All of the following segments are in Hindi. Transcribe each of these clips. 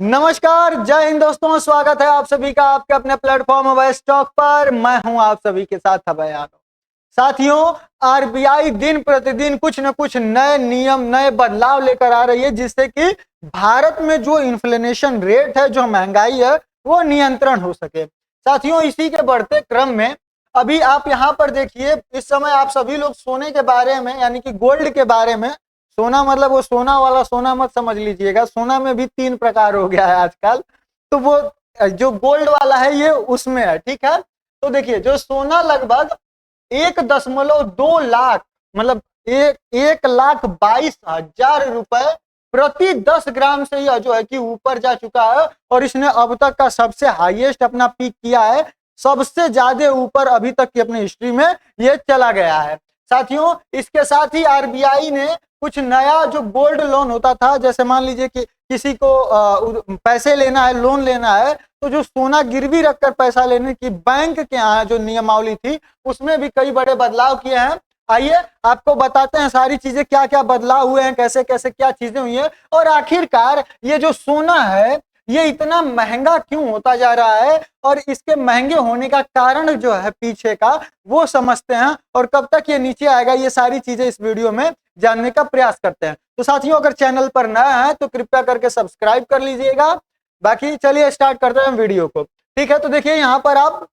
नमस्कार, जय हिंद दोस्तों। स्वागत है आप सभी का आपके अपने प्लेटफॉर्म अभय स्टॉक पर। मैं हूं आप सभी के साथ अभय यादव। साथियों, आरबीआई दिन प्रतिदिन कुछ न कुछ नए नियम, नए बदलाव लेकर आ रही है, जिससे कि भारत में जो इन्फ्लेशन रेट है, जो महंगाई है, वो नियंत्रण हो सके। साथियों, इसी के बढ़ते क्रम में अभी आप यहाँ पर देखिए, इस समय आप सभी लोग सोने के बारे में, यानी कि गोल्ड के बारे में, सोना मतलब वो सोना वाला सोना मत समझ लीजिएगा, सोना में भी 3 प्रकार हो गया है आजकल। तो वो जो गोल्ड वाला है ये उसमें है, ठीक है। तो देखिए, जो सोना लगभग 1.2 लाख, मतलब 1,22,000 रुपए प्रति 10 ग्राम से यह जो है कि ऊपर जा चुका है, और इसने अब तक का सबसे हाईएस्ट अपना पीक किया है। सबसे ज्यादा ऊपर अभी तक की अपनी हिस्ट्री में ये चला गया है। साथियों, इसके साथ ही आरबीआई ने कुछ नया जो गोल्ड लोन होता था, जैसे मान लीजिए कि किसी को पैसे लेना है, लोन लेना है, तो जो सोना गिरवी रखकर पैसा लेने की बैंक के यहाँ जो नियमावली थी, उसमें भी कई बड़े बदलाव किए हैं। आइए आपको बताते हैं सारी चीजें, क्या क्या बदलाव हुए हैं, कैसे कैसे क्या चीजें हुई हैं, और आखिरकार ये जो सोना है ये इतना महंगा क्यों होता जा रहा है, और इसके महंगे होने का कारण जो है पीछे का, वो समझते हैं, और कब तक ये नीचे आएगा, ये सारी चीजें इस वीडियो में जानने का प्रयास करते हैं। तो साथियों, अगर चैनल पर नया है तो कृपया करके सब्सक्राइब कर लीजिएगा। बाकी चलिए स्टार्ट करते हैं वीडियो को। ठीक है, तो देखिए यहाँ पर आप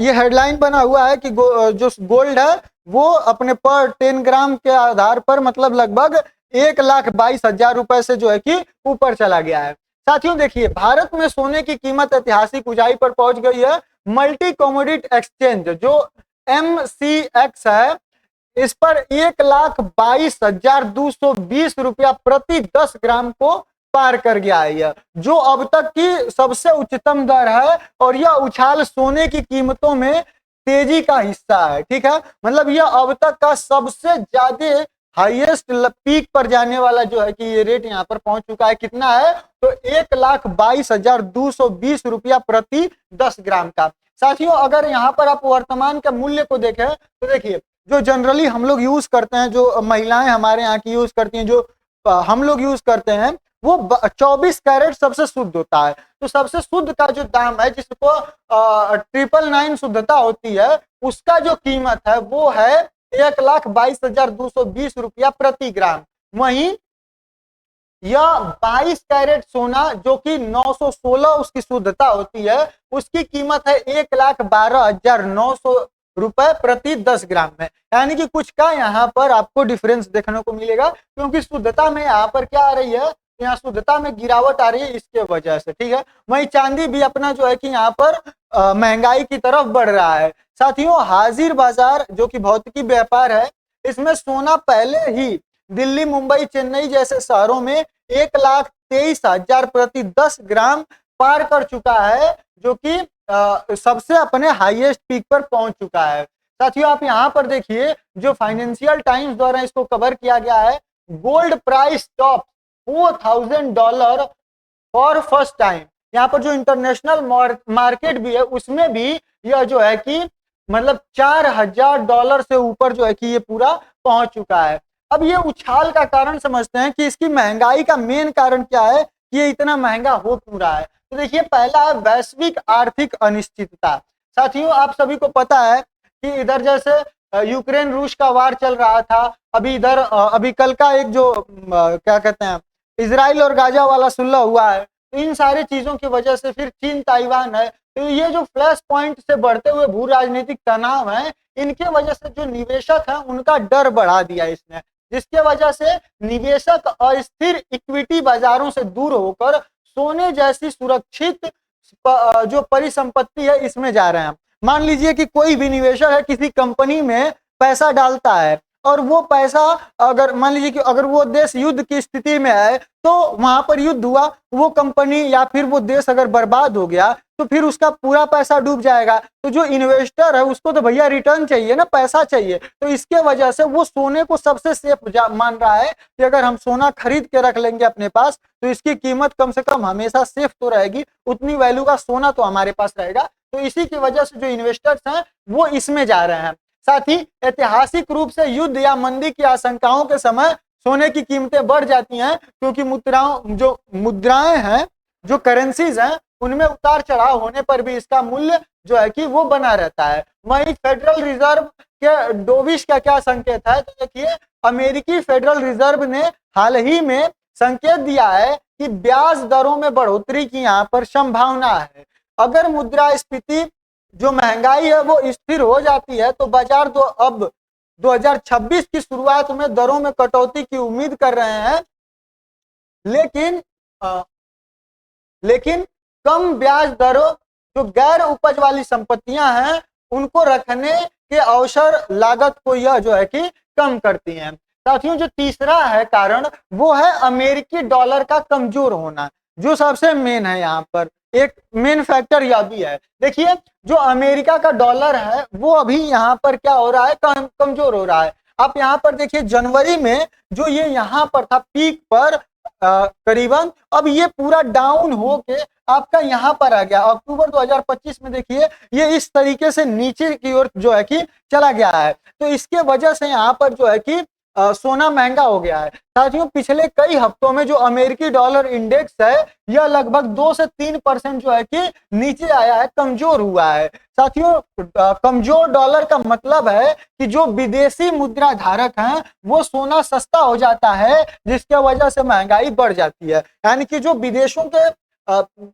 ये हेडलाइन बना हुआ है कि जो गोल्ड है वो अपने पर 10 ग्राम के आधार पर मतलब लगभग 1,22,000 रुपए से जो है कि ऊपर चला गया है। साथियों देखिए, भारत में सोने की कीमत ऐतिहासिक ऊंचाई पर पहुंच गई है। मल्टी कमोडिटी एक्सचेंज जो MCX है, इस पर 1,22,220 रुपया प्रति 10 ग्राम को पार कर गया है यह, जो अब तक की सबसे उच्चतम दर है। और यह उछाल सोने की कीमतों में तेजी का हिस्सा है। ठीक है, मतलब यह अब तक का सबसे ज्यादा हाईएस्ट पीक पर जाने वाला जो है कि ये रेट यहाँ पर पहुंच चुका है। कितना है? तो 1,22,220 रुपया प्रति 10 ग्राम का। साथियों, अगर यहाँ पर आप वर्तमान के मूल्य को देखें तो देखिए, जो जनरली हम लोग यूज करते हैं, जो महिलाएं हमारे यहाँ की यूज करती हैं, जो हम लोग यूज करते हैं, वो 24 कैरेट सबसे शुद्ध होता है। तो सबसे शुद्ध का जो दाम है, जिसको 999 शुद्धता होती है, उसका जो कीमत है वो है 1,22,220 रुपया प्रति ग्राम। वहीं यह 22 कैरेट सोना जो कि 916 उसकी शुद्धता होती है, उसकी कीमत है 1,12,900 रुपए प्रति 10 ग्राम में। यानी कि कुछ का यहाँ पर आपको डिफरेंस देखने को मिलेगा, क्योंकि शुद्धता में यहाँ पर क्या आ रही है, यहाँ शुद्धता में गिरावट आ रही है, इसके वजह से। ठीक है, वही चांदी भी अपना जो है कि यहाँ पर महंगाई की तरफ बढ़ रहा है। साथियों, हाजिर बाजार जो कि भौतिकी व्यापार है, इसमें सोना पहले ही दिल्ली, मुंबई, चेन्नई जैसे शहरों में 1,23,000 प्रति 10 ग्राम पार कर चुका है, जो कि सबसे अपने हाईएस्ट पीक पर पहुंच चुका है। साथियों, आप यहाँ पर देखिए, जो फाइनेंशियल टाइम्स द्वारा इसको कवर किया गया है, gold price top $4,000 for first time. यहाँ पर जो इंटरनेशनल मार्केट भी है, उसमें भी यह जो है कि मतलब $4,000 से ऊपर जो है कि ये पूरा पहुंच चुका है। अब ये उछाल का कारण समझते हैं कि इसकी महंगाई का मेन कारण क्या है, ये इतना महंगा हो क्यों रहा है। तो देखिए, पहला है वैश्विक आर्थिक अनिश्चितता। साथियों, आप सभी को पता है कि इधर जैसे यूक्रेन रूस का वार चल रहा था, अभी इधर अभी कल का एक जो क्या कहते हैं, इजराइल और गाजा वाला सुलह हुआ है। तो इन सारी चीजों की वजह से फिर चीन ताइवान है, तो ये जो फ्लैश पॉइंट से बढ़ते हुए भू राजनीतिक तनाव है, इनके वजह से जो निवेशक है उनका डर बढ़ा दिया इसने, जिसके वजह से निवेशक अस्थिर इक्विटी बाजारों से दूर होकर सोने जैसी सुरक्षित जो परिसंपत्ति है इसमें जा रहे हैं। मान लीजिए कि कोई भी निवेशक है, किसी कंपनी में पैसा डालता है, और वो पैसा अगर मान लीजिए कि अगर वो देश युद्ध की स्थिति में है, तो वहां पर युद्ध हुआ, वो कंपनी या फिर वो देश अगर बर्बाद हो गया, तो फिर उसका पूरा पैसा डूब जाएगा। तो जो इन्वेस्टर है उसको तो भैया रिटर्न चाहिए ना, पैसा चाहिए। तो इसके वजह से वो सोने को सबसे सेफ मान रहा है कि अगर हम सोना खरीद के रख लेंगे अपने पास, तो इसकी कीमत कम से कम हमेशा सेफ तो रहेगी, उतनी वैल्यू का सोना तो हमारे पास रहेगा। तो इसी की वजह से जो इन्वेस्टर्स हैं वो इसमें जा रहे हैं। साथ ही ऐतिहासिक रूप से युद्ध या मंदी की आशंकाओं के समय सोने की कीमतें बढ़ जाती हैं, क्योंकि मुद्राएं हैं जो करेंसीज हैं उनमें उतार चढ़ाव होने पर भी इसका मूल्य जो है कि वो बना रहता है। वहीं फेडरल रिजर्व के डोविश का क्या संकेत है, तो देखिए अमेरिकी फेडरल रिजर्व ने हाल ही में संकेत दिया है कि ब्याज दरों में बढ़ोतरी की यहाँ पर संभावना है। अगर मुद्रास्फीति जो महंगाई है वो स्थिर हो जाती है तो बाजार अब 2026 की शुरुआत में दरों में कटौती की उम्मीद कर रहे हैं, लेकिन लेकिन कम ब्याज दरों जो गैर उपज वाली संपत्तियां हैं उनको रखने के अवसर लागत को यह जो है कि कम करती हैं। साथियों जो तीसरा है कारण वो है अमेरिकी डॉलर का कमजोर होना, जो सबसे मेन है यहाँ पर। एक मेन फैक्टर यह भी है, देखिए जो अमेरिका का डॉलर है वो अभी यहाँ पर क्या हो रहा है, कमजोर हो रहा है। आप यहाँ पर देखिए जनवरी में जो ये यहाँ पर था पीक पर करीबन, अब ये पूरा डाउन होके आपका यहाँ पर आ गया। अक्टूबर 2025 में देखिए ये इस तरीके से नीचे की ओर जो है कि चला गया है, तो इसके वजह से यहाँ पर जो है कि सोना महंगा हो गया है। साथियों पिछले कई हफ्तों में जो अमेरिकी डॉलर इंडेक्स है यह लगभग 2 से 3% जो है कि नीचे आया है, कमजोर हुआ है। साथियों कमजोर डॉलर का मतलब है कि जो विदेशी मुद्रा धारक हैं वो सोना सस्ता हो जाता है, जिसके वजह से महंगाई बढ़ जाती है। यानी कि जो विदेशों के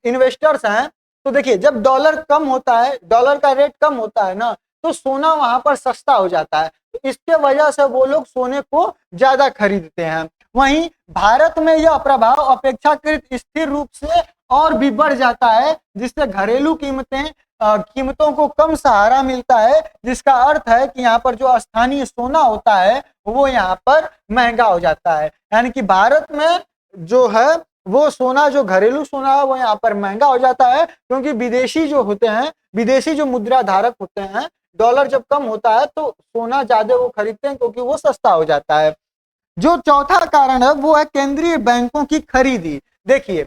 इन्वेस्टर्स हैं, तो देखिए जब डॉलर कम होता है, डॉलर का रेट कम होता है ना, तो सोना वहां पर सस्ता हो जाता है, तो इसके वजह से वो लोग सोने को ज्यादा खरीदते हैं। वहीं भारत में यह प्रभाव अपेक्षाकृत स्थिर रूप से और भी बढ़ जाता है, जिससे घरेलू कीमतों को कम सहारा मिलता है, जिसका अर्थ है कि यहाँ पर जो स्थानीय सोना होता है वो यहाँ पर महंगा हो जाता है। यानी कि भारत में जो है वो सोना, जो घरेलू सोना है वो यहाँ पर महंगा हो जाता है, क्योंकि विदेशी जो होते हैं, विदेशी जो मुद्रा धारक होते हैं, डॉलर जब कम होता है तो सोना ज्यादा वो खरीदते हैं क्योंकि वो सस्ता हो जाता है। जो चौथा कारण है वो है केंद्रीय बैंकों की खरीदी। देखिए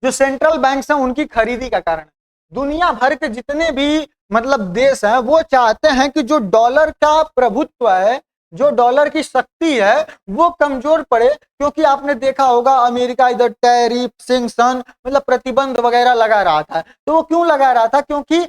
जो सेंट्रल बैंक्स हैं उनकी खरीदी का कारण, दुनिया भर के जितने भी मतलब देश हैं वो चाहते हैं कि जो डॉलर का प्रभुत्व है, जो डॉलर की शक्ति है वो कमजोर पड़े, क्योंकि आपने देखा होगा अमेरिका इधर टैरिफ, सैंक्शन मतलब प्रतिबंध वगैरह लगा रहा था। तो वो क्यों लगा रहा था, क्योंकि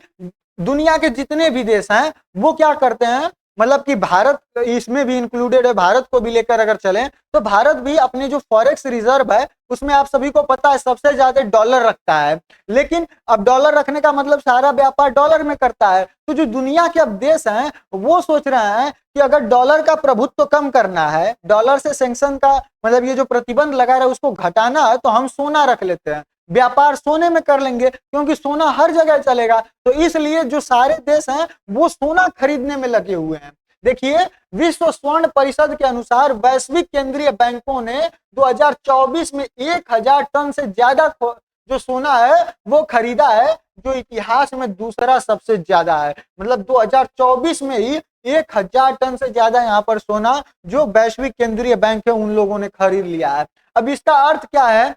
दुनिया के जितने भी देश हैं वो क्या करते हैं, मतलब कि भारत इसमें भी इंक्लूडेड है, भारत को भी लेकर अगर चलें तो भारत भी अपने जो फॉरेक्स रिजर्व है उसमें आप सभी को पता है सबसे ज्यादा डॉलर रखता है। लेकिन अब डॉलर रखने का मतलब सारा व्यापार डॉलर में करता है, तो जो दुनिया के अब देश हैं वो सोच रहे हैं कि अगर डॉलर का प्रभुत्व कम करना है, डॉलर से सैंक्शन का मतलब ये जो प्रतिबंध लगा रहा है उसको घटाना है, तो हम सोना रख लेते हैं, व्यापार सोने में कर लेंगे, क्योंकि सोना हर जगह चलेगा। तो इसलिए जो सारे देश हैं वो सोना खरीदने में लगे हुए हैं। देखिए विश्व स्वर्ण परिषद के अनुसार वैश्विक केंद्रीय बैंकों ने 2024 में 1000 टन से ज्यादा जो सोना है वो खरीदा है, जो इतिहास में दूसरा सबसे ज्यादा है। मतलब 2024 में ही 1000 टन से ज्यादा यहाँ पर सोना जो वैश्विक केंद्रीय बैंक है उन लोगों ने खरीद लिया है। अब इसका अर्थ क्या है,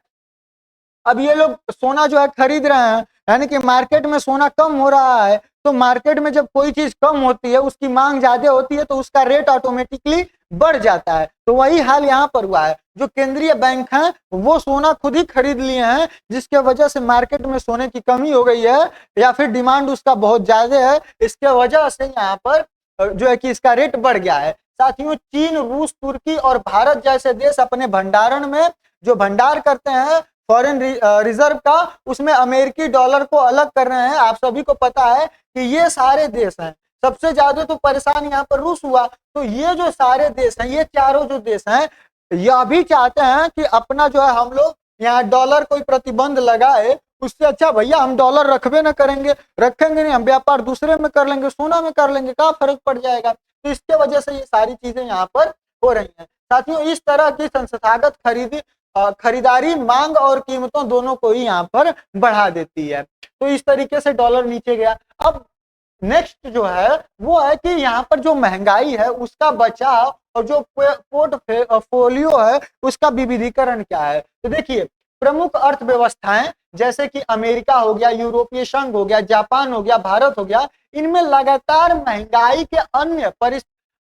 अब ये लोग सोना जो है खरीद रहे हैं, यानी कि मार्केट में सोना कम हो रहा है, तो मार्केट में जब कोई चीज कम होती है उसकी मांग ज्यादा होती है तो उसका रेट ऑटोमेटिकली बढ़ जाता है। तो वही हाल यहाँ पर हुआ है, जो केंद्रीय बैंक हैं वो सोना खुद ही खरीद लिए हैं, जिसके वजह से मार्केट में सोने की कमी हो गई है या फिर डिमांड उसका बहुत ज्यादा है, इसके वजह से यहाँ पर जो है कि इसका रेट बढ़ गया है। साथियों चीन, रूस, तुर्की और भारत जैसे देश अपने भंडारण में जो भंडार करते हैं फॉरेन रिजर्व का, उसमें अमेरिकी डॉलर को अलग कर रहे हैं। आप सभी को पता है कि ये सारे देश हैं, सबसे ज्यादा तो परेशान यहाँ पर रूस हुआ, तो ये जो सारे देश हैं, ये चारों जो देश हैं यह भी चाहते हैं कि अपना जो है हम लोग यहाँ डॉलर कोई प्रतिबंध लगाए, उससे अच्छा भैया हम डॉलर रखबे न करेंगे, रखेंगे नहीं, हम व्यापार दूसरे में कर लेंगे, सोना में कर लेंगे, क्या फर्क पड़ जाएगा। तो इसके वजह से ये सारी चीजें यहाँ पर हो रही हैं। साथियों इस तरह की संस्थागत खरीदारी मांग और कीमतों दोनों को ही यहाँ पर बढ़ा देती है, तो इस तरीके से डॉलर नीचे गया। अब नेक्स्ट जो है वो है कि यहाँ पर जो महंगाई है उसका बचाव और जो पोर्टफोलियो है उसका विविधीकरण क्या है। तो देखिए प्रमुख अर्थव्यवस्थाएं जैसे कि अमेरिका हो गया, यूरोपीय संघ हो गया, जापान हो गया, भारत हो गया, इनमें लगातार महंगाई के अन्य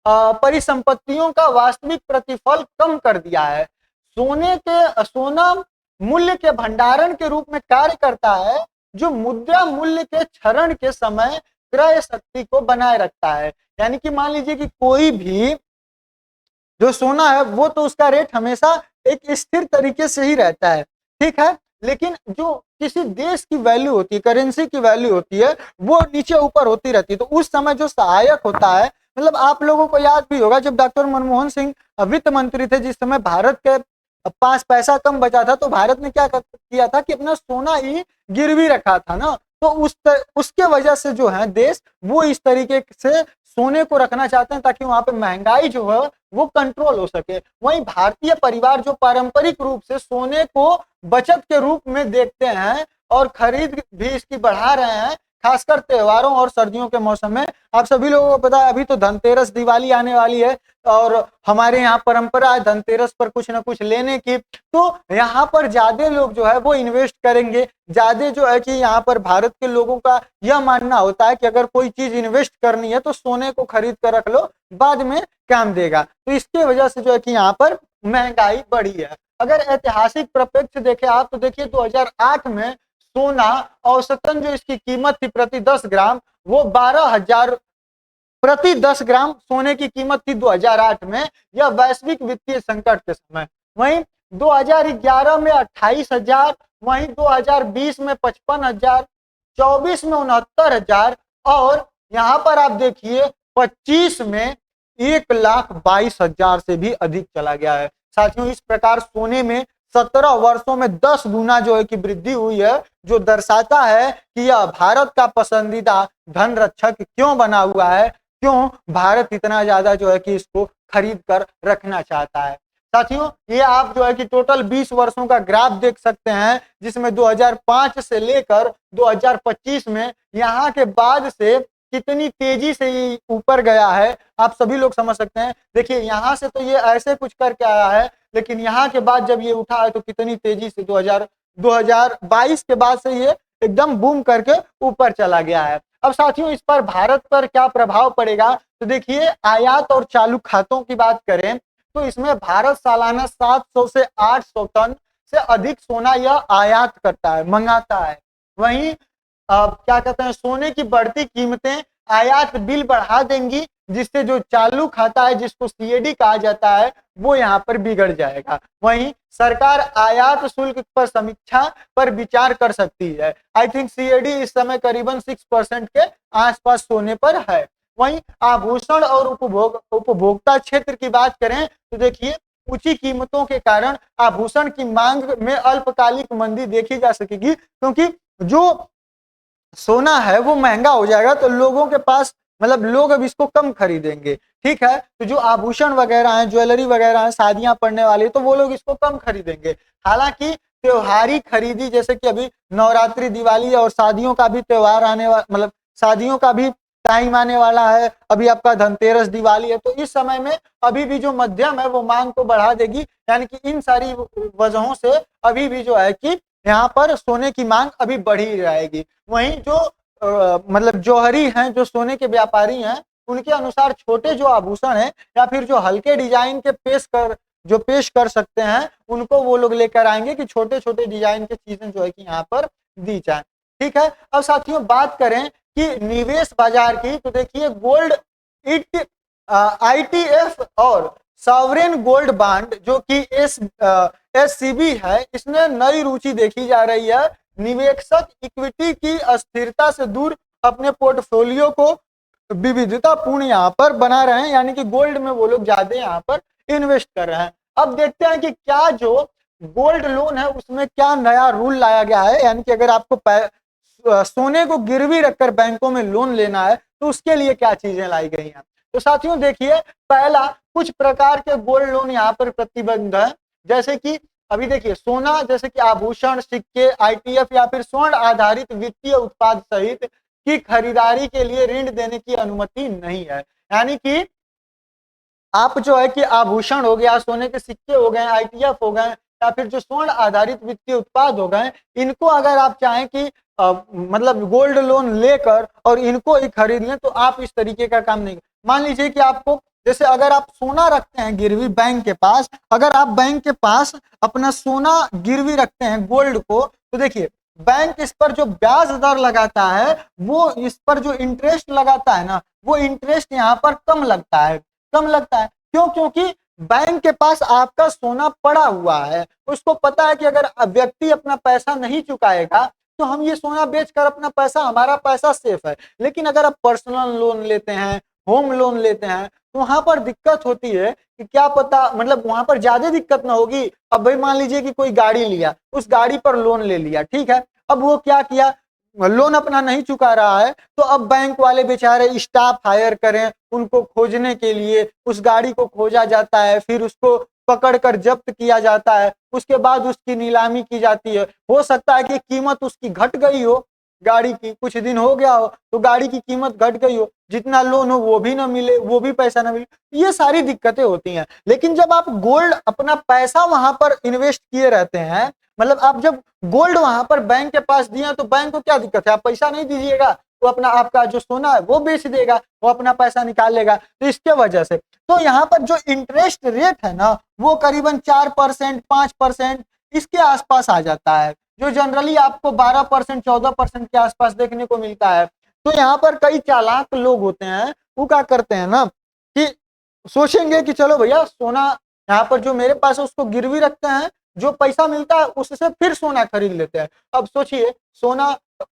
परिसंपत्तियों का वास्तविक प्रतिफल कम कर दिया है। सोना मूल्य के भंडारण के रूप में कार्य करता है, जो मुद्रा मूल्य के क्षरण के समय क्रय शक्ति को बनाए रखता है। यानी कि मान लीजिए कि कोई भी जो सोना है वो तो उसका रेट हमेशा एक स्थिर तरीके से ही रहता है, ठीक है, लेकिन जो किसी देश की वैल्यू होती है, करेंसी की वैल्यू होती है, वो नीचे ऊपर होती रहती है। तो उस समय जो सहायक होता है, मतलब आप लोगों को याद भी होगा जब डॉक्टर मनमोहन सिंह वित्त मंत्री थे, जिस समय भारत के पास पैसा कम बचा था, तो भारत ने क्या किया था कि अपना सोना ही गिरवी रखा था ना। तो उसके वजह से जो है देश वो इस तरीके से सोने को रखना चाहते हैं ताकि वहां पे महंगाई जो है वो कंट्रोल हो सके। वहीं भारतीय परिवार जो पारंपरिक रूप से सोने को बचत के रूप में देखते हैं और खरीद भी इसकी बढ़ा रहे हैं, खासकर त्योहारों और सर्दियों के मौसम में। आप सभी लोगों को पता है अभी तो धनतेरस दिवाली आने वाली है और हमारे यहाँ परंपरा है धनतेरस पर कुछ ना कुछ लेने की। तो यहाँ पर ज्यादा लोग जो है वो इन्वेस्ट करेंगे। ज्यादा जो है कि यहाँ पर भारत के लोगों का यह मानना होता है कि अगर कोई चीज इन्वेस्ट करनी है तो सोने को खरीद कर रख लो, बाद में काम देगा। तो इसके वजह से जो है कि यहाँ पर महंगाई बढ़ी है। अगर ऐतिहासिक प्रपक्ष देखें आप तो देखिए 2008 में सोना औसतन जो इसकी कीमत थी प्रति 10 ग्राम वो 12,000 प्रति 10 ग्राम सोने की कीमत थी 2008 में, यह वैश्विक वित्तीय संकट के समय। वहीं 2011 में 28,000, वहीं 2020 में 55,000, 24 में 69,000 और यहाँ पर आप देखिए 25 में 1,22,000 से भी अधिक चला गया है। साथियों इस प्रकार सोने में 17 वर्षों में 10 गुना जो है कि वृद्धि हुई है, जो दर्शाता है कि यह भारत का पसंदीदा धन रक्षक क्यों बना हुआ है, क्यों भारत इतना ज्यादा जो है कि इसको खरीद कर रखना चाहता है। साथियों ये आप जो है कि टोटल 20 वर्षों का ग्राफ देख सकते हैं, जिसमें 2005 से लेकर 2025 में यहाँ के बाद से कितनी तेजी से ये ऊपर गया है आप सभी लोग समझ सकते हैं। देखिए यहाँ से तो ये ऐसे कुछ करके आया है, लेकिन यहाँ के बाद जब ये उठा है तो कितनी तेजी से 2022 के बाद से ये एकदम बूम करके ऊपर चला गया है। अब साथियों इस पर भारत पर क्या प्रभाव पड़ेगा, तो देखिए आयात और चालू खातों की बात करें तो इसमें भारत सालाना 700 से 800 टन से अधिक सोना यह आयात करता है, मंगाता है। वहीं क्या कहते हैं सोने की बढ़ती कीमतें आयात बिल बढ़ा देंगी, जिससे जो चालू खाता है जिसको सीएडी कहा जाता है वो यहाँ पर बिगड़ जाएगा। वहीं सरकार आयात शुल्क पर समीक्षा पर विचार कर सकती है। आई थिंक सीएडी इस समय करीबन 6% के आसपास सोने पर है। वहीं आभूषण और उपभोक्ता क्षेत्र की बात करें तो देखिए ऊंची कीमतों के कारण आभूषण की मांग में अल्पकालिक मंदी देखी जा सकेगी, क्योंकि जो सोना है वो महंगा हो जाएगा तो लोगों के पास मतलब लोग अब इसको कम खरीदेंगे, ठीक है। तो जो आभूषण वगैरह हैं, ज्वेलरी वगैरह हैं, शादियां पड़ने वाली तो वो लोग इसको कम खरीदेंगे। हालांकि त्योहारी खरीदी जैसे कि अभी नवरात्रि, दिवाली और शादियों का भी त्योहार आने वाला, मतलब शादियों का भी टाइम आने वाला है, अभी आपका धनतेरस दिवाली है, तो इस समय में अभी भी जो मध्यम है वो मांग को बढ़ा देगी। यानी कि इन सारी वजहों से अभी भी जो है कि यहाँ पर सोने की मांग अभी बढ़ी रहेगी। वहीं जो मतलब जौहरी हैं, जो सोने के व्यापारी हैं, उनके अनुसार छोटे जो आभूषण हैं या फिर जो हल्के डिजाइन के पेश कर सकते हैं उनको वो लोग लेकर आएंगे कि छोटे छोटे डिजाइन के चीजें जो है कि यहाँ पर दी जाए, ठीक है। अब साथियों बात करें कि निवेश बाजार की तो देखिए गोल्ड आईटीएफ और सॉवरेन गोल्ड बांड जो कि एससीबी है, इसने नई रुचि देखी जा रही है। निवेशक इक्विटी की अस्थिरता से दूर अपने पोर्टफोलियो को विविधतापूर्ण यहाँ पर बना रहे हैं, यानी कि गोल्ड में वो लोग ज्यादा यहाँ पर इन्वेस्ट कर रहे हैं। अब देखते हैं कि क्या जो गोल्ड लोन है उसमें क्या नया रूल लाया गया है, यानी कि अगर आपको सोने को गिरवी रखकर बैंकों में लोन लेना है तो उसके लिए क्या चीजें लाई गई हैं। तो साथियों देखिए पहला, कुछ प्रकार के गोल्ड लोन यहाँ पर प्रतिबंध है, जैसे कि अभी देखिए सोना जैसे कि आभूषण, सिक्के, आईटीएफ या फिर स्वर्ण आधारित वित्तीय उत्पाद सहित की खरीदारी के लिए ऋण देने की अनुमति नहीं है। यानी कि आप जो है कि आभूषण हो गया, सोने के सिक्के हो गए, आईटीएफ हो गए या फिर जो स्वर्ण आधारित वित्तीय उत्पाद हो गए, इनको अगर आप चाहें कि मतलब गोल्ड लोन लेकर और इनको ही खरीद लें तो आप इस तरीके का काम नहीं। मान लीजिए कि आपको जैसे अगर आप सोना रखते हैं गिरवी बैंक के पास, अगर आप बैंक के पास अपना सोना गिरवी रखते हैं गोल्ड को, तो देखिए बैंक इस पर जो ब्याज दर लगाता है, वो इस पर जो इंटरेस्ट लगाता है ना, वो इंटरेस्ट यहाँ पर कम लगता है, कम लगता है। क्यों? क्योंकि बैंक के पास आपका सोना पड़ा हुआ है, उसको पता है कि अगर व्यक्ति अपना पैसा नहीं चुकाएगा तो हम ये सोना बेचकर अपना पैसा, हमारा पैसा सेफ है। लेकिन अगर आप पर्सनल लोन लेते हैं, होम लोन लेते हैं, तो वहां पर दिक्कत होती है कि क्या पता, मतलब वहां पर ज्यादा दिक्कत ना होगी। अब भाई मान लीजिए कि कोई गाड़ी लिया, उस गाड़ी पर लोन ले लिया, ठीक है, अब वो क्या किया, लोन अपना नहीं चुका रहा है, तो अब बैंक वाले बेचारे स्टाफ हायर करें उनको खोजने के लिए, उस गाड़ी को खोजा जाता है, फिर उसको पकड़कर जब्त किया जाता है, उसके बाद उसकी नीलामी की जाती है। हो सकता है कि कीमत उसकी घट गई हो, गाड़ी की कुछ दिन हो गया हो तो गाड़ी की कीमत घट गई हो, जितना लोन हो वो भी ना मिले, वो भी पैसा ना मिले, ये सारी दिक्कतें होती हैं। लेकिन जब आप गोल्ड अपना पैसा वहां पर इन्वेस्ट किए रहते हैं, मतलब आप जब गोल्ड वहां पर बैंक के पास दिए तो बैंक को क्या दिक्कत है, आप पैसा नहीं दीजिएगा, वो अपना आपका जो सोना है वो बेच देगा, वो अपना पैसा निकाल लेगा। तो इसके वजह से तो यहाँ पर जो इंटरेस्ट रेट है ना, वो करीबन 4%, 5% इसके आसपास आ जाता है, जो जनरली आपको 12%, 14% के आसपास देखने को मिलता है। तो यहाँ पर कई चालाक लोग होते हैं, वो क्या करते हैं ना कि सोचेंगे कि चलो भैया सोना यहाँ पर जो मेरे पास है उसको गिरवी रखते हैं, जो पैसा मिलता है उससे फिर सोना खरीद लेते हैं। अब सोचिए सोना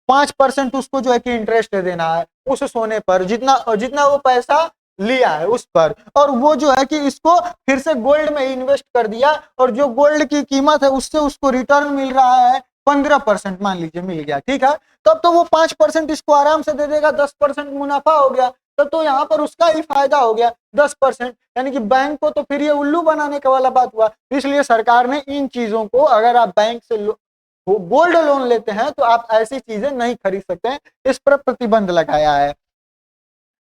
5% उसको जो है कि इंटरेस्ट देना है उस सोने पर, जितना जितना वो पैसा लिया है उस पर, और वो जो है कि इसको फिर से गोल्ड में इन्वेस्ट कर दिया, और जो गोल्ड की कीमत है उससे उसको रिटर्न मिल रहा है 15%, मान लीजिए मिल गया, ठीक है, तब तो वो 5% इसको आराम से दे देगा, 10% मुनाफा हो गया, तब तो यहाँ पर उसका ही फायदा हो गया 10%। यानी कि बैंक को तो फिर ये उल्लू बनाने का वाला बात हुआ। इसलिए सरकार ने इन चीजों को, अगर आप बैंक से गोल्ड लोन लेते हैं तो आप ऐसी चीजें नहीं खरीद सकते हैं, इस पर प्रतिबंध लगाया है।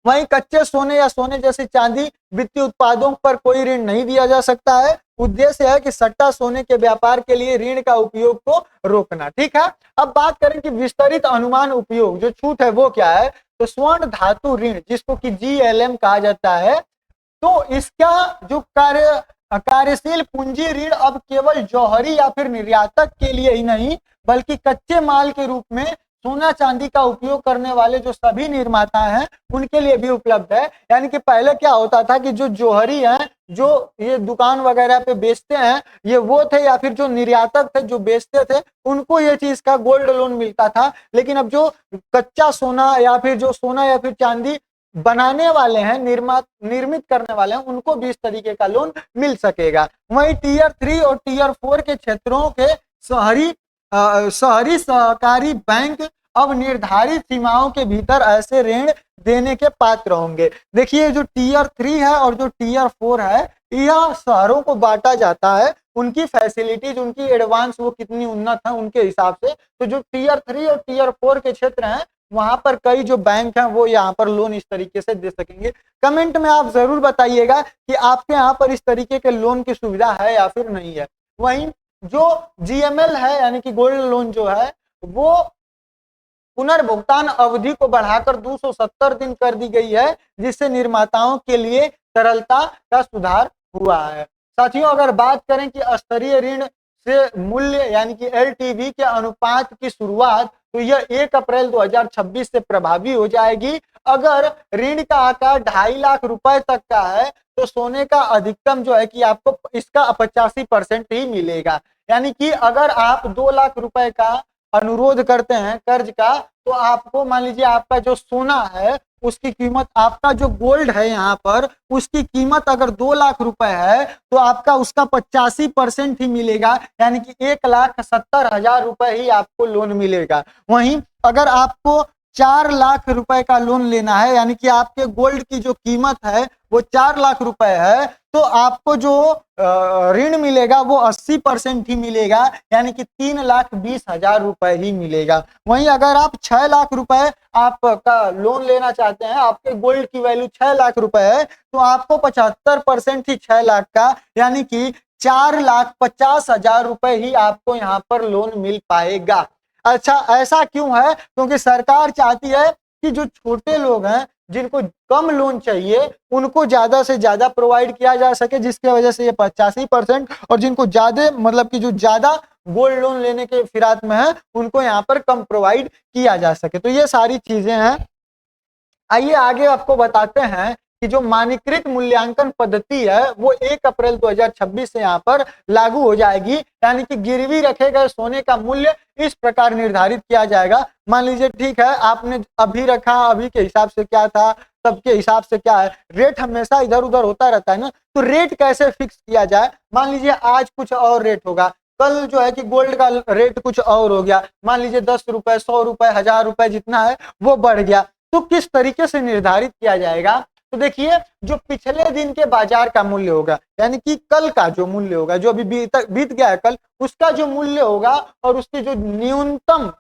वहीं कच्चे सोने या सोने जैसी चांदी वित्तीय उत्पादों पर कोई ऋण नहीं दिया जा सकता है। उद्देश्य है कि सट्टा सोने के व्यापार के लिए ऋण का उपयोग को रोकना, ठीक है। अब बात करें कि विस्तरित अनुमान उपयोग जो छूट है वो क्या है, तो स्वर्ण धातु ऋण जिसको कि GLM कहा जाता है, तो इसका जो कार्यशील पूंजी ऋण अब केवल जौहरी या फिर निर्यातक के लिए ही नहीं, बल्कि कच्चे माल के रूप में सोना चांदी का उपयोग करने वाले जो सभी निर्माता हैं उनके लिए भी उपलब्ध है। यानी कि पहले क्या होता था कि जो जौहरी हैं, जो ये दुकान वगैरह पे बेचते हैं, ये वो थे, या फिर जो निर्यातक थे जो बेचते थे, उनको ये चीज का गोल्ड लोन मिलता था। लेकिन अब जो कच्चा सोना या फिर जो सोना या फिर चांदी बनाने वाले हैं, निर्मित करने वाले हैं, उनको भी इस तरीके का लोन मिल सकेगा। वहीं टियर 3 और टियर 4 के क्षेत्रों के शहरी सहकारी बैंक अब निर्धारित सीमाओं के भीतर ऐसे ऋण देने के पात्र होंगे। देखिए जो टियर 3 है और जो टियर 4 है, यह शहरों को बांटा जाता है, उनकी फैसिलिटीज, उनकी एडवांस वो कितनी उन्नत है उनके हिसाब से। तो जो टियर 3 और टियर 4 के क्षेत्र हैं, वहां पर कई जो बैंक हैं वो यहाँ पर लोन इस तरीके से दे सकेंगे। कमेंट में आप जरूर बताइएगा कि आपके यहाँ पर इस तरीके के लोन की सुविधा है या फिर नहीं है। वहीं जो GML है यानी कि गोल्ड लोन जो है, वो पुनर्भुगतान अवधि को बढ़ाकर 270 दिन कर दी गई है, जिससे निर्माताओं के लिए तरलता का सुधार हुआ है। साथियों अगर बात करें कि स्तरीय ऋण से मूल्य यानी कि LTV के अनुपात की शुरुआत, तो यह 1 अप्रैल 2026 से प्रभावी हो जाएगी। अगर ऋण का आकार 2.5 लाख रुपए तक का है तो सोने का अधिकतम जो है कि आपको इसका 85% ही मिलेगा। यानी कि अगर आप 2 लाख रुपए का अनुरोध करते हैं कर्ज का, तो आपको मान लीजिए आपका जो सोना है उसकी कीमत, आपका जो गोल्ड है यहाँ पर उसकी कीमत अगर 2 लाख रुपए है तो आपका उसका 85% ही मिलेगा, यानी कि 1,70,000 रुपए ही आपको लोन मिलेगा। वहीं अगर आपको 4 लाख रुपए का लोन लेना है, यानी कि आपके गोल्ड की जो कीमत है वो 4 लाख रुपए है, तो आपको जो ऋण मिलेगा वो 80% ही मिलेगा, यानी कि 3,20,000 रुपए ही मिलेगा। वहीं अगर आप 6 लाख रुपए आपका लोन लेना चाहते हैं, आपके गोल्ड की वैल्यू 6 लाख रुपए है, तो आपको 75% ही 6 लाख का यानी कि 4,50,000 रुपए ही आपको यहाँ पर लोन मिल पाएगा। अच्छा ऐसा क्यों है? क्योंकि सरकार चाहती है कि जो छोटे लोग हैं जिनको कम लोन चाहिए उनको ज्यादा से ज्यादा प्रोवाइड किया जा सके, जिसकी वजह से ये 85%, और जिनको ज्यादा मतलब कि जो ज्यादा गोल्ड लोन लेने के फिराक में है उनको यहाँ पर कम प्रोवाइड किया जा सके। तो ये सारी चीजें हैं। आइए आगे आपको बताते हैं कि जो मानकीकृत मूल्यांकन पद्धति है वो 1 अप्रैल 2026 से यहाँ पर लागू हो जाएगी। यानी कि गिरवी रखे गए सोने का मूल्य इस प्रकार निर्धारित किया जाएगा। मान लीजिए ठीक है, आपने अभी रखा, अभी के हिसाब से क्या था, तब के हिसाब से क्या है, रेट हमेशा इधर उधर होता रहता है ना। तो रेट कैसे फिक्स किया जाए? मान लीजिए आज कुछ और रेट होगा, कल जो है कि गोल्ड का रेट कुछ और हो गया, मान लीजिए 10 रुपए, 100 रुपए, 1000 रुपए जितना है वो बढ़ गया, तो किस तरीके से निर्धारित किया जाएगा? तो देखिए, जो पिछले दिन के बाजार का मूल्य होगा, यानी कि कल का जो मूल्य होगा, जो अभी बीत गया है कल, उसका जो मूल्य होगा और उसकी जो न्यूनतम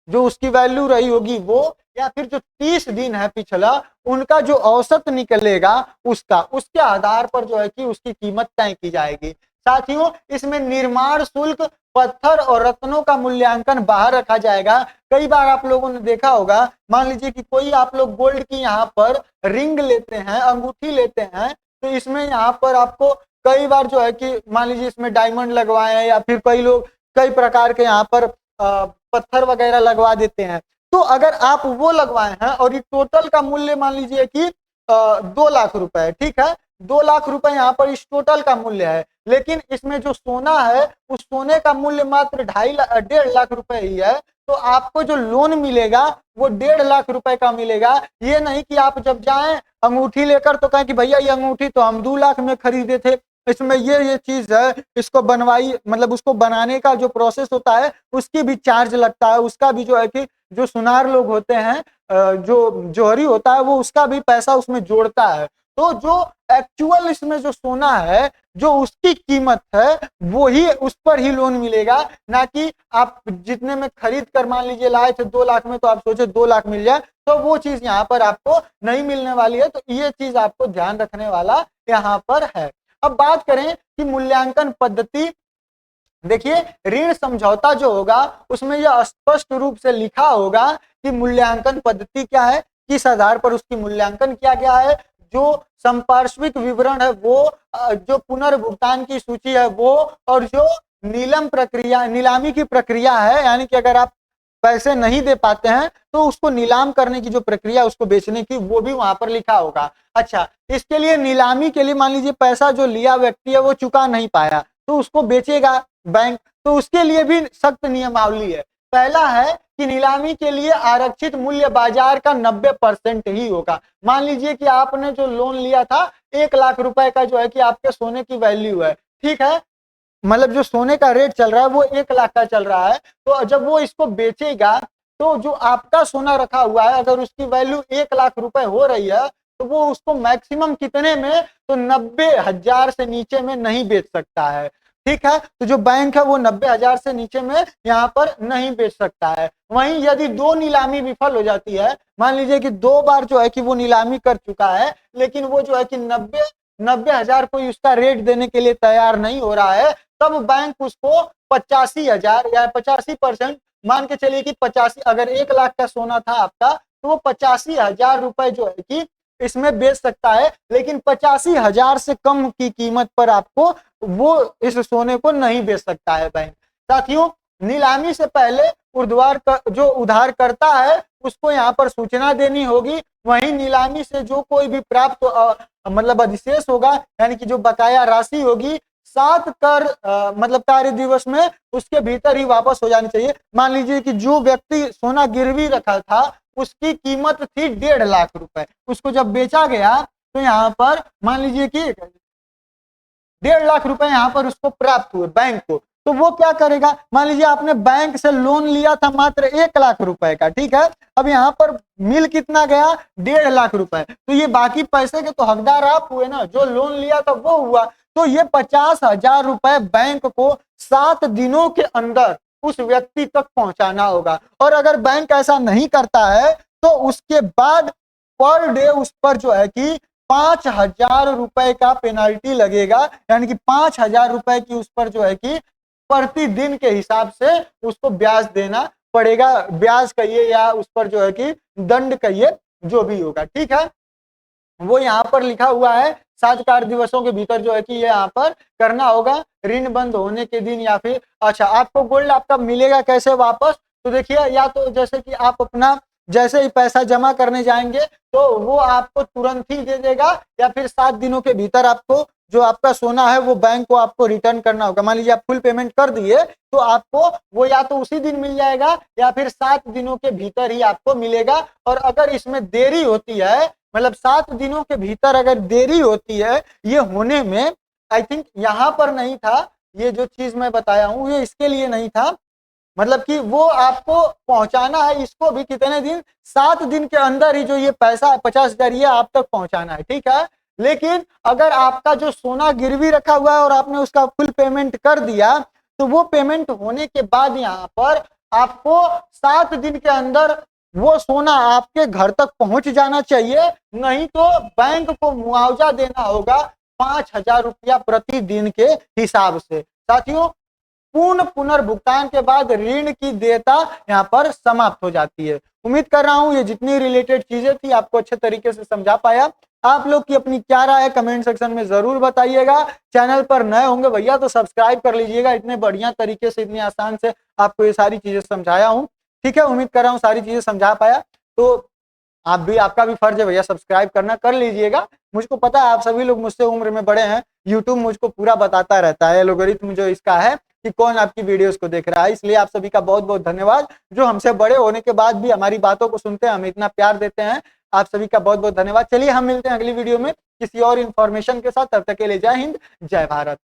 जो उसकी वैल्यू रही होगी वो, या फिर जो 30 दिन है पिछला उनका जो औसत निकलेगा उसके आधार पर जो है कि उसकी कीमत तय की जाएगी। साथियों, इसमें निर्माण शुल्क, पत्थर और रत्नों का मूल्यांकन बाहर रखा जाएगा। कई बार आप लोगों ने देखा होगा, मान लीजिए कि कोई आप लोग गोल्ड की यहाँ पर रिंग लेते हैं, अंगूठी लेते हैं, तो इसमें यहाँ पर आपको कई बार जो है कि मान लीजिए इसमें डायमंड लगवाए हैं, या फिर कई लोग कई प्रकार के यहाँ पर पत्थर वगैरह लगवा देते हैं। तो अगर आप वो लगवाए हैं और ये टोटल का मूल्य मान लीजिए कि 2 लाख रुपए है, ठीक है, 2 लाख रुपए यहाँ पर इस टोटल का मूल्य है, लेकिन इसमें जो सोना है उस सोने का मूल्य मात्र 1.5 लाख रुपए ही है। तो आपको जो लोन मिलेगा वो 1.5 लाख रुपए का मिलेगा। ये नहीं कि आप जब जाएं अंगूठी लेकर तो कहें कि भैया ये अंगूठी तो हम 2 लाख में खरीदे थे, इसमें ये चीज है, इसको बनवाई, मतलब उसको बनाने का जो प्रोसेस होता है उसकी भी चार्ज लगता है, उसका भी जो है कि जो सुनार लोग होते हैं, जो जोहरी होता है वो उसका भी पैसा उसमें जोड़ता है। तो जो एक्चुअल इसमें जो सोना है, जो उसकी कीमत है, वो ही उस पर ही लोन मिलेगा, ना कि आप जितने में खरीद कर मान लीजिए लाए थे 2 लाख में, तो आप सोचे 2 लाख मिल जाए, तो वो चीज यहाँ पर आपको नहीं मिलने वाली है। तो ये चीज आपको ध्यान रखने वाला यहाँ पर है। अब बात करें कि मूल्यांकन पद्धति, देखिए ऋण समझौता जो होगा उसमें यह स्पष्ट रूप से लिखा होगा कि मूल्यांकन पद्धति क्या है, किस आधार पर उसकी मूल्यांकन किया गया है, जो संपार्श्विक विवरण है वो, जो पुनर्भुगतान की सूची है वो, और जो नीलामी की प्रक्रिया है, यानी कि अगर आप पैसे नहीं दे पाते हैं तो उसको नीलाम करने की जो प्रक्रिया, उसको बेचने की, वो भी वहां पर लिखा होगा। अच्छा, इसके लिए नीलामी के लिए मान लीजिए पैसा जो लिया व्यक्ति है वो चुका नहीं पाया, तो उसको बेचेगा बैंक, तो उसके लिए भी सख्त नियमावली है। पहला है कि नीलामी के लिए आरक्षित मूल्य बाजार का 90% ही होगा। मान लीजिए कि आपने जो लोन लिया था 1 लाख रुपए का जो है कि आपके सोने की वैल्यू है, ठीक है, मतलब जो सोने का रेट चल रहा है वो 1 लाख का चल रहा है, तो जब वो इसको बेचेगा तो जो आपका सोना रखा हुआ है अगर उसकी वैल्यू 1 लाख रुपए हो रही है तो वो उसको मैक्सिमम कितने में, तो 90,000 से नीचे में नहीं बेच सकता है, ठीक है। तो जो बैंक है वो 90,000 से नीचे में यहाँ पर नहीं बेच सकता है। वहीं यदि 2 नीलामी विफल हो जाती है, मान लीजिए कि 2 बार जो है कि वो नीलामी कर चुका है, लेकिन वो जो है कि 90,000 कोई उसका रेट देने के लिए तैयार नहीं हो रहा है, तब बैंक उसको 85,000 या 85% मान के चलिए कि 85, अगर 1 लाख का सोना था आपका तो वो 85,000 रुपए जो है कि इसमें बेच सकता है, लेकिन 85,000 से कम की कीमत पर आपको वो इस सोने को नहीं बेच सकता है बैंक। साथियों, नीलामी से पहले जो उधार करता है उसको यहाँ पर सूचना देनी होगी। वहीं नीलामी से जो कोई भी प्राप्त मतलब अधिशेष होगा, यानी कि जो बकाया राशि होगी, 7 मतलब कार्य दिवस में उसके भीतर ही वापस हो जानी चाहिए। मान लीजिए कि जो व्यक्ति सोना गिरवी रखा था उसकी कीमत थी 1.5 लाख रुपए, उसको जब बेचा गया तो यहाँ पर मान लीजिए कि 1.5 लाख रुपए यहाँ पर उसको प्राप्त हुए बैंक को, तो वो क्या करेगा, मान लीजिए आपने बैंक से लोन लिया था मात्र 1 लाख रुपए का, ठीक है, अब यहाँ पर मिल कितना गया, 1.5 लाख रुपए, तो ये बाकी पैसे के तो हकदार आप हुए ना, जो लोन लिया था वो हुआ। तो ये 50,000 रुपए बैंक को 7 दिनों के अंदर उस व्यक्ति तक पहुंचाना होगा, और अगर बैंक ऐसा नहीं करता है तो उसके बाद पर डे उस पर जो है कि 5,000 रुपए का पेनाल्टी लगेगा, यानी कि 5,000 रुपए की उस पर जो है कि प्रतिदिन के हिसाब से उसको ब्याज देना पड़ेगा, ब्याज कहिए या उस पर जो है कि दंड कहिए जो भी होगा, ठीक है। वो यहाँ पर लिखा हुआ है 7 कार्य दिवसों के भीतर जो है कि ये यहाँ पर करना होगा ऋण बंद होने के दिन या फिर। अच्छा, आपको गोल्ड आपका मिलेगा कैसे वापस, तो देखिए या तो जैसे कि आप अपना जैसे ही पैसा जमा करने जाएंगे तो वो आपको तुरंत ही दे देगा, या फिर 7 दिनों के भीतर आपको जो आपका सोना है वो बैंक को आपको रिटर्न करना होगा। मान लीजिए आप फुल पेमेंट कर दिए तो आपको वो या तो उसी दिन मिल जाएगा या फिर 7 दिनों के भीतर ही आपको मिलेगा। और अगर इसमें देरी होती है, मतलब 7 दिनों के भीतर अगर देरी होती है ये होने में, आई थिंक यहाँ पर नहीं था, ये जो चीज मैं बताया हूँ ये इसके लिए नहीं था, मतलब कि वो आपको पहुंचाना है इसको भी कितने दिन, 7 दिन के अंदर ही जो ये पैसा 50,000 ये आप तक पहुंचाना है, ठीक है। लेकिन अगर आपका जो सोना गिरवी रखा हुआ है और आपने उसका फुल पेमेंट कर दिया तो वो पेमेंट होने के बाद यहाँ पर आपको 7 दिन के अंदर वो सोना आपके घर तक पहुंच जाना चाहिए, नहीं तो बैंक को मुआवजा देना होगा 5,000 रुपया प्रतिदिन के हिसाब से। साथियों, पूर्ण पुनर्भुगतान के बाद ऋण की देयता यहाँ पर समाप्त हो जाती है। उम्मीद कर रहा हूँ ये जितनी रिलेटेड चीजें थी आपको अच्छे तरीके से समझा पाया। आप लोग की अपनी क्या राय है कमेंट सेक्शन में जरूर बताइएगा। चैनल पर नए होंगे भैया तो सब्सक्राइब कर लीजिएगा, इतने बढ़िया तरीके से इतनी आसान से आपको ये सारी चीजें समझाया हूँ, ठीक है। उम्मीद कर रहा हूँ सारी चीजें समझा पाया, तो आप भी, आपका भी फर्ज है भैया सब्सक्राइब करना, कर लीजिएगा। मुझको पता है आप सभी लोग मुझसे उम्र में बड़े हैं, यूट्यूब मुझको पूरा बताता रहता है, एल्गोरिथम जो इसका है कि कौन आपकी वीडियोस को देख रहा है, इसलिए आप सभी का बहुत बहुत धन्यवाद जो हमसे बड़े होने के बाद भी हमारी बातों को सुनते हैं, हमें इतना प्यार देते हैं। आप सभी का बहुत बहुत धन्यवाद। चलिए हम मिलते हैं अगली वीडियो में किसी और इन्फॉर्मेशन के साथ, तब तक के लिए जय हिंद, जय भारत।